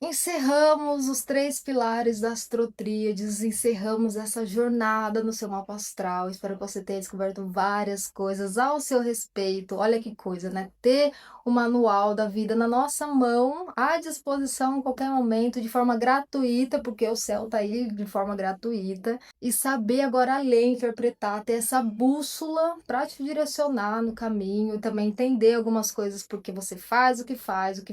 Encerramos os 3 pilares da astrotríades, encerramos essa jornada no seu mapa astral. Espero que você tenha descoberto várias coisas ao seu respeito. Olha que coisa, né? Ter o manual da vida na nossa mão, à disposição em qualquer momento, de forma gratuita, porque o céu tá aí de forma gratuita. E saber agora ler, interpretar, ter essa bússola para te direcionar no caminho, e também entender algumas coisas porque você faz, o que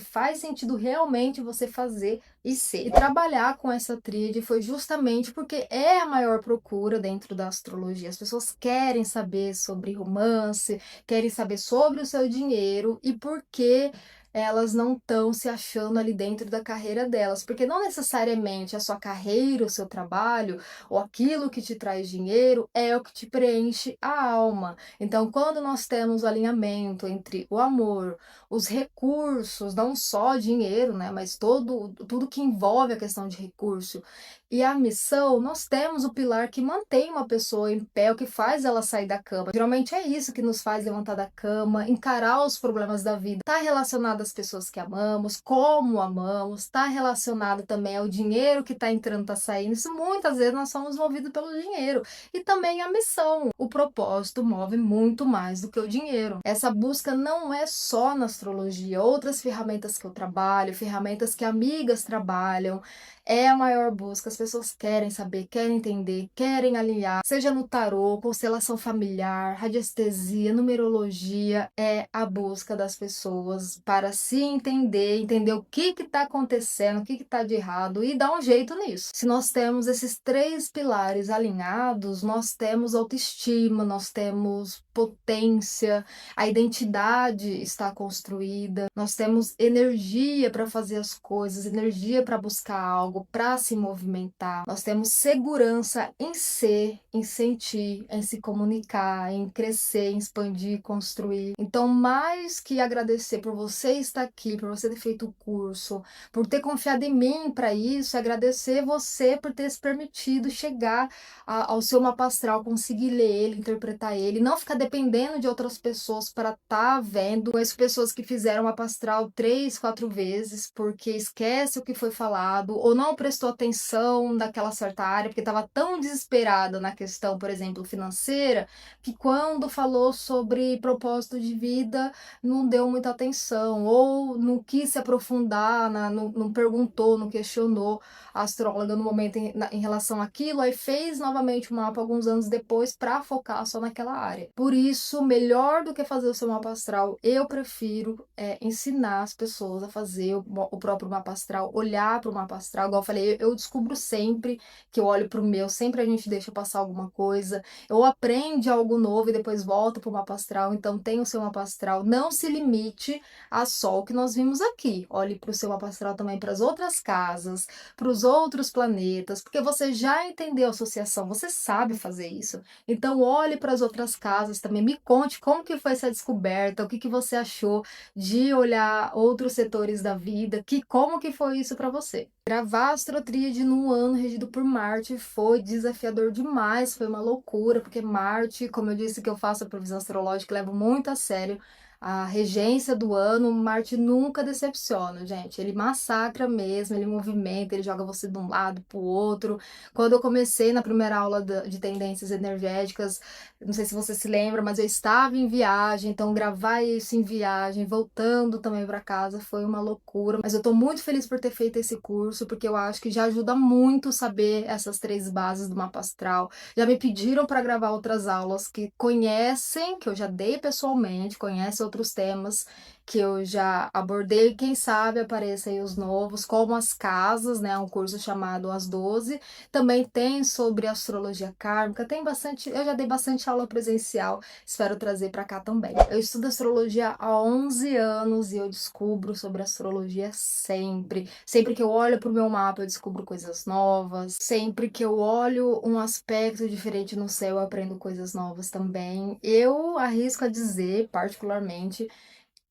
faz sentido realmente você fazer e ser. E trabalhar com essa tríade foi justamente porque é a maior procura dentro da astrologia. As pessoas querem saber sobre romance, querem saber sobre o seu dinheiro e por que elas não estão se achando ali dentro da carreira delas, porque não necessariamente a sua carreira, o seu trabalho ou aquilo que te traz dinheiro é o que te preenche a alma. Então, quando nós temos o alinhamento entre o amor, os recursos, não só dinheiro, né, mas tudo que envolve a questão de recurso e a missão, nós temos o pilar que mantém uma pessoa em pé, o que faz ela sair da cama. Geralmente é isso que nos faz levantar da cama, encarar os problemas da vida. Está relacionado às pessoas que amamos, como amamos, está relacionado também ao dinheiro que está entrando, está saindo. Isso muitas vezes nós somos movidos pelo dinheiro. E também a missão. O propósito move muito mais do que o dinheiro. Essa busca não é só na astrologia, outras ferramentas que eu trabalho, ferramentas que amigas trabalham, é a maior busca. As pessoas querem saber, querem entender, querem alinhar, seja no tarô, constelação familiar, radiestesia, numerologia, é a busca das pessoas para se entender, entender o que está acontecendo, o que está de errado e dar um jeito nisso. Se nós temos esses 3 pilares alinhados, nós temos autoestima, nós temos potência, a identidade está construída, nós temos energia para fazer as coisas, energia para buscar algo, para se movimentar. Nós temos segurança em ser, em sentir, em se comunicar, em crescer, em expandir, construir. Então, mais que agradecer por você estar aqui, por você ter feito o curso, por ter confiado em mim para isso, é agradecer você por ter se permitido chegar ao seu mapa astral, conseguir ler ele, interpretar ele, não ficar dependendo de outras pessoas para estar vendo. Conheço pessoas que fizeram mapa astral 3, 4 vezes porque esquece o que foi falado ou não prestou atenção naquela certa área porque estava tão desesperada na questão, por exemplo, financeira, que quando falou sobre propósito de vida não deu muita atenção ou não quis se aprofundar, não perguntou, não questionou a astróloga no momento em relação àquilo, aí fez novamente o mapa alguns anos depois para focar só naquela área. Por isso, melhor do que fazer o seu mapa astral, eu prefiro ensinar as pessoas a fazer o próprio mapa astral, olhar para o mapa astral. Igual eu falei, eu descubro sempre que eu olho para o meu, sempre a gente deixa passar alguma coisa, ou aprende algo novo e depois volta para o mapa astral. Então, tem o seu mapa astral, não se limite a só o que nós vimos aqui. Olhe para o seu mapa astral também para as outras casas, para os outros planetas, porque você já entendeu a associação, você sabe fazer isso. Então olhe para as outras casas também, me conte como que foi essa descoberta, o que que você achou de olhar outros setores da vida, como que foi isso para você. Gravar a astrotríade num ano regido por Marte foi desafiador demais, foi uma loucura, porque Marte, como eu disse que eu faço a previsão astrológica, levo muito a sério a regência do ano. Marte nunca decepciona, gente. Ele massacra mesmo, ele movimenta, ele joga você de um lado pro outro. Quando eu comecei na primeira aula de tendências energéticas, não sei se você se lembra, mas eu estava em viagem, então gravar isso em viagem, voltando também para casa, foi uma loucura. Mas eu tô muito feliz por ter feito esse curso, porque eu acho que já ajuda muito saber essas 3 bases do mapa astral. Já me pediram para gravar outras aulas que conhecem, que eu já dei pessoalmente, conhecem outros temas que eu já abordei. Quem sabe apareça aí os novos, como as casas, né? Um curso chamado As 12. Também tem sobre astrologia kármica, tem bastante, eu já dei bastante aula presencial, espero trazer para cá também. Eu estudo astrologia há 11 anos e eu descubro sobre astrologia sempre. Sempre que eu olho para o meu mapa, eu descubro coisas novas. Sempre que eu olho um aspecto diferente no céu, eu aprendo coisas novas também. Eu arrisco a dizer, particularmente,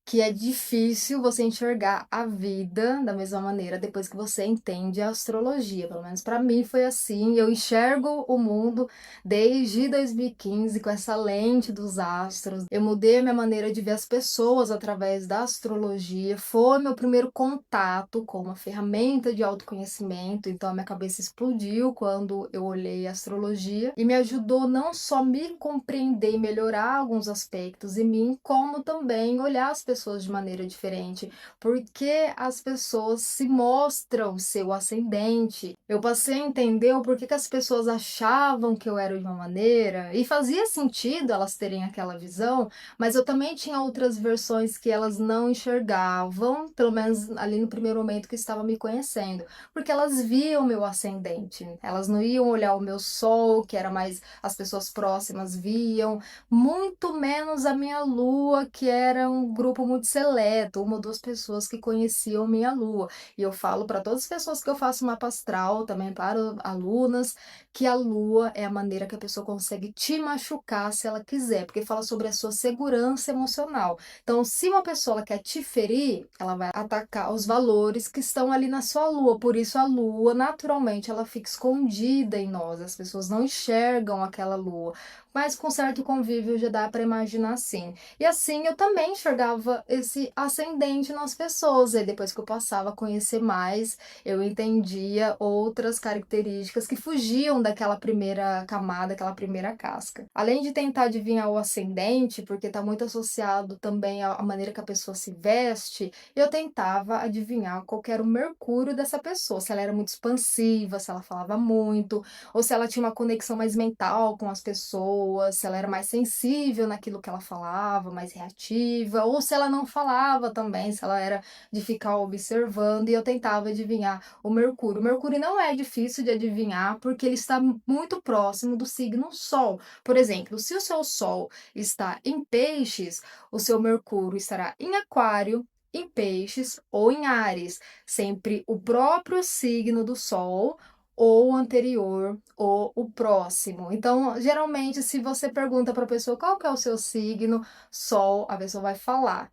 que é difícil você enxergar a vida da mesma maneira depois que você entende a astrologia. Pelo menos para mim foi assim. Eu enxergo o mundo desde 2015 com essa lente dos astros. Eu mudei a minha maneira de ver as pessoas através da astrologia. Foi meu primeiro contato com uma ferramenta de autoconhecimento. Então a minha cabeça explodiu quando eu olhei a astrologia e me ajudou não só me compreender e melhorar alguns aspectos em mim, como também olhar as pessoas de maneira diferente, porque as pessoas se mostram seu ascendente. Eu passei a entender o porquê que as pessoas achavam que eu era de uma maneira, e fazia sentido elas terem aquela visão, mas eu também tinha outras versões que elas não enxergavam, pelo menos ali no primeiro momento que estava me conhecendo, porque elas viam meu ascendente, elas não iam olhar o meu sol, que era mais as pessoas próximas viam, muito menos a minha lua, que era um grupo muito seleto, uma ou duas pessoas que conheciam minha lua. E eu falo para todas as pessoas que eu faço mapa astral, também para alunas, que a lua é a maneira que a pessoa consegue te machucar se ela quiser, porque fala sobre a sua segurança emocional. Então, se uma pessoa ela quer te ferir, ela vai atacar os valores que estão ali na sua lua. Por isso, a lua, naturalmente, ela fica escondida em nós. As pessoas não enxergam aquela lua, mas com certo convívio já dá para imaginar assim. E assim eu também enxergava esse ascendente nas pessoas. E depois que eu passava a conhecer mais, eu entendia outras características que fugiam daquela primeira camada, aquela primeira casca. Além de tentar adivinhar o ascendente, porque está muito associado também à maneira que a pessoa se veste, eu tentava adivinhar qual que era o mercúrio dessa pessoa, se ela era muito expansiva, se ela falava muito, ou se ela tinha uma conexão mais mental com as pessoas, se ela era mais sensível naquilo que ela falava, mais reativa, ou se ela não falava também, se ela era de ficar observando, e eu tentava adivinhar o Mercúrio. O Mercúrio não é difícil de adivinhar porque ele está muito próximo do signo Sol. Por exemplo, se o seu Sol está em Peixes, o seu Mercúrio estará em Aquário, em Peixes ou em Áries, sempre o próprio signo do Sol ou o anterior ou o próximo. Então, geralmente, se você pergunta para a pessoa qual que é o seu signo, Sol, a pessoa vai falar.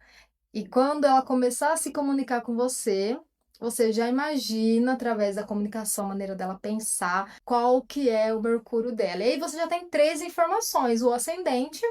E quando ela começar a se comunicar com você, você já imagina, através da comunicação, a maneira dela pensar, qual que é o Mercúrio dela. E aí você já tem três informações: o ascendente,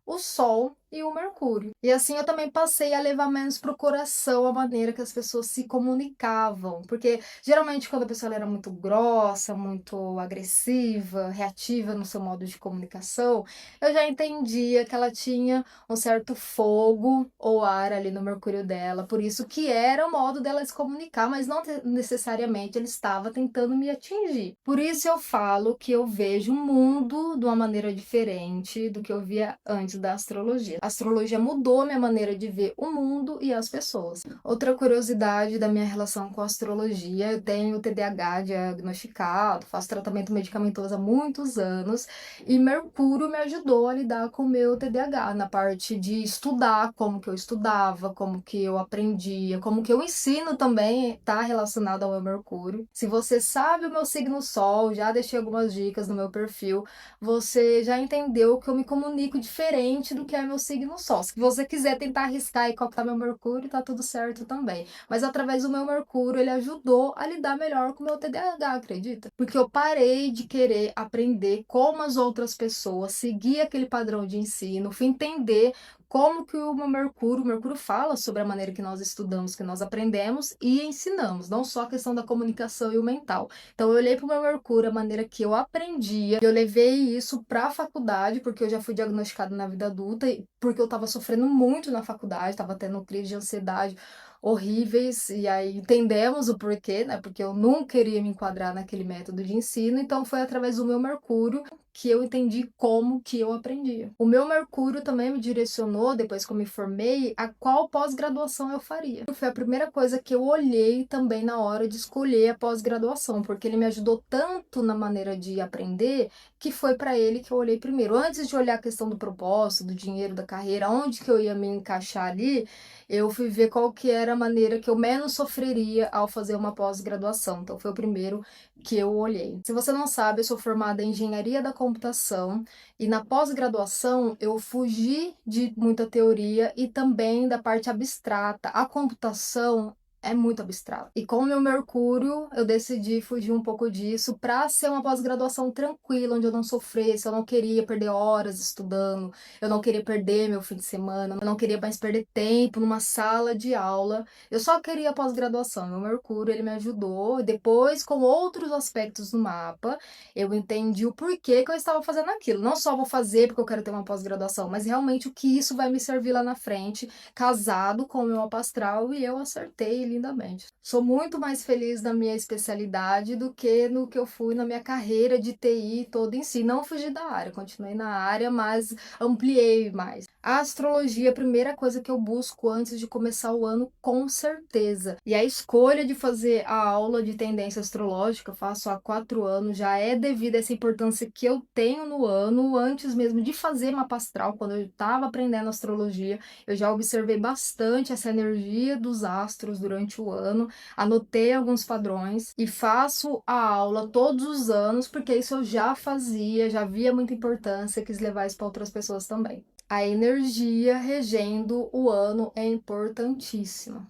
o Sol e o Mercúrio. E assim eu também passei a levar menos pro coração a maneira que as pessoas se comunicavam, porque geralmente quando a pessoa ela era muito grossa, muito agressiva, reativa no seu modo de comunicação, eu já entendia que ela tinha um certo fogo ou ar ali no Mercúrio dela, por isso que era o modo dela se comunicar, mas não necessariamente ele estava tentando me atingir. Por isso eu falo que eu vejo o mundo de uma maneira diferente do que eu via antes da astrologia. A astrologia mudou a minha maneira de ver o mundo e as pessoas. Outra curiosidade da minha relação com a astrologia: eu tenho TDAH diagnosticado, faço tratamento medicamentoso há muitos anos e Mercúrio me ajudou a lidar com o meu TDAH na parte de estudar, como que eu estudava, como que eu aprendia, como que eu ensino também está relacionado ao meu Mercúrio. Se você sabe o meu signo Sol, já deixei algumas dicas no meu perfil, você já entendeu que eu me comunico diferente do que é meu signo Sol. Se você quiser tentar arriscar aí qual que tá meu Mercúrio, tá tudo certo também. Mas através do meu Mercúrio, ele ajudou a lidar melhor com o meu TDAH, acredita? Porque eu parei de querer aprender como as outras pessoas, seguir aquele padrão de ensino, fui entender como que o Mercúrio fala sobre a maneira que nós estudamos, que nós aprendemos e ensinamos, não só a questão da comunicação e o mental. Então eu olhei para o meu Mercúrio, a maneira que eu aprendia, eu levei isso para a faculdade, porque eu já fui diagnosticada na vida adulta, e porque eu estava sofrendo muito na faculdade, estava tendo crise de ansiedade horríveis, e aí entendemos o porquê, né? Porque eu não queria me enquadrar naquele método de ensino, então foi através do meu Mercúrio que eu entendi como que eu aprendia. O meu Mercúrio também me direcionou, depois que eu me formei, a qual pós-graduação eu faria. Foi a primeira coisa que eu olhei também na hora de escolher a pós-graduação, porque ele me ajudou tanto na maneira de aprender, que foi para ele que eu olhei primeiro. Antes de olhar a questão do propósito, do dinheiro, da carreira, onde que eu ia me encaixar ali, eu fui ver qual que era era a maneira que eu menos sofreria ao fazer uma pós-graduação. Então, foi o primeiro que eu olhei. Se você não sabe, eu sou formada em engenharia da computação e na pós-graduação eu fugi de muita teoria e também da parte abstrata. A computação é muito abstrato. E com o meu Mercúrio, eu decidi fugir um pouco disso para ser uma pós-graduação tranquila, onde eu não sofresse, eu não queria perder horas estudando, eu não queria perder meu fim de semana, eu não queria mais perder tempo numa sala de aula. Eu só queria pós-graduação. Meu Mercúrio, ele me ajudou. Depois, com outros aspectos do mapa, eu entendi o porquê que eu estava fazendo aquilo. Não só vou fazer porque eu quero ter uma pós-graduação, mas realmente o que isso vai me servir lá na frente, casado com o meu mapa astral, e eu acertei lindamente. Sou muito mais feliz na minha especialidade do que no que eu fui na minha carreira de TI toda em si. Não fugi da área, continuei na área, mas ampliei mais. A astrologia é a primeira coisa que eu busco antes de começar o ano, com certeza. E a escolha de fazer a aula de tendência astrológica, eu faço há 4 anos, já é devido a essa importância que eu tenho no ano, antes mesmo de fazer mapa astral, quando eu estava aprendendo astrologia, eu já observei bastante essa energia dos astros durante o ano, anotei alguns padrões e faço a aula todos os anos, porque isso eu já fazia, já via muita importância, quis levar isso para outras pessoas também. A energia regendo o ano é importantíssima.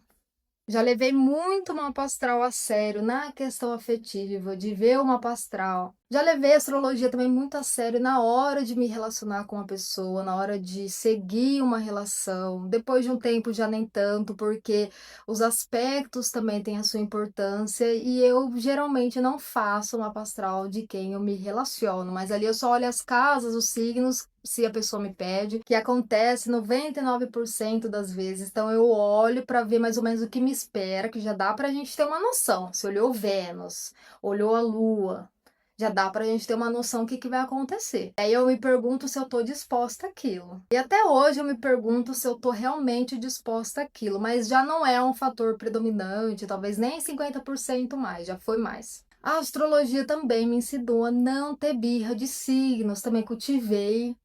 Já levei muito mapa astral a sério na questão afetiva, de ver o mapa astral. Já levei a astrologia também muito a sério na hora de me relacionar com uma pessoa, na hora de seguir uma relação. Depois de um tempo já nem tanto, porque os aspectos também têm a sua importância e eu geralmente não faço o mapa astral de quem eu me relaciono, mas ali eu só olho as casas, os signos, se a pessoa me pede, que acontece 99% das vezes. Então eu olho para ver mais ou menos o que me espera, que já dá pra gente ter uma noção. Se olhou Vênus, olhou a Lua, já dá pra gente ter uma noção do que vai acontecer. Aí eu me pergunto se eu tô disposta àquilo. E até hoje eu me pergunto se eu tô realmente disposta àquilo, mas já não é um fator predominante, talvez nem 50% mais, já foi mais. A astrologia também me ensinou a não ter birra de signos, também cultivei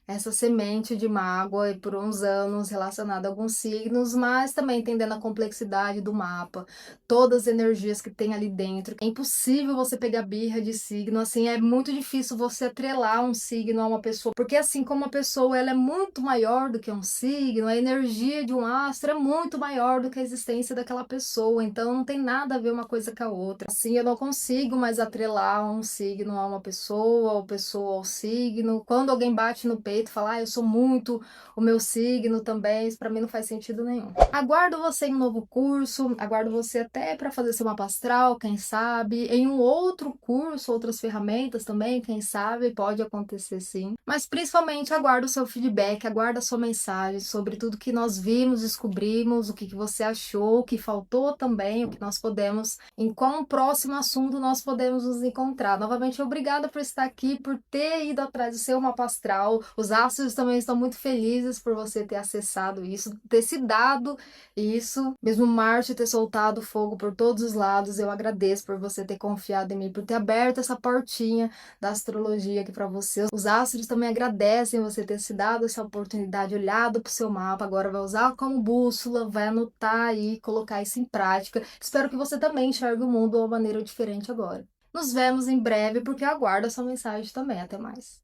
essa semente de mágoa e por uns anos relacionada a alguns signos, mas também entendendo a complexidade do mapa, todas as energias que tem ali dentro. É impossível você pegar birra de signo, assim, é muito difícil você atrelar um signo a uma pessoa, porque assim como uma pessoa ela é muito maior do que um signo, a energia de um astro é muito maior do que a existência daquela pessoa, então não tem nada a ver uma coisa com a outra. Assim, eu não consigo mais atrelar um signo a uma pessoa, ou pessoa ao signo. Quando alguém bate no peito e fala, eu sou muito o meu signo também, isso pra mim não faz sentido nenhum. Aguardo você em um novo curso, aguardo você até para fazer seu mapa astral, quem sabe, em um outro curso, outras ferramentas também, quem sabe, pode acontecer sim. Mas principalmente aguardo o seu feedback, aguardo a sua mensagem sobre tudo que nós vimos, descobrimos, o que você achou, o que faltou também, o que nós podemos, em qual próximo assunto nós podemos nos encontrar. Novamente, obrigada por estar aqui, por ter ido atrás do seu mapa astral. Os astros também estão muito felizes por você ter acessado isso, ter se dado isso. Mesmo Marte ter soltado fogo por todos os lados, eu agradeço por você ter confiado em mim, por ter aberto essa portinha da astrologia aqui para você. Os astros também agradecem você ter se dado essa oportunidade, olhado para o seu mapa, agora vai usar como bússola, vai anotar aí, colocar isso em prática. Espero que você também enxergue o mundo de uma maneira diferente agora. Nos vemos em breve, porque eu aguardo a sua mensagem também. Até mais.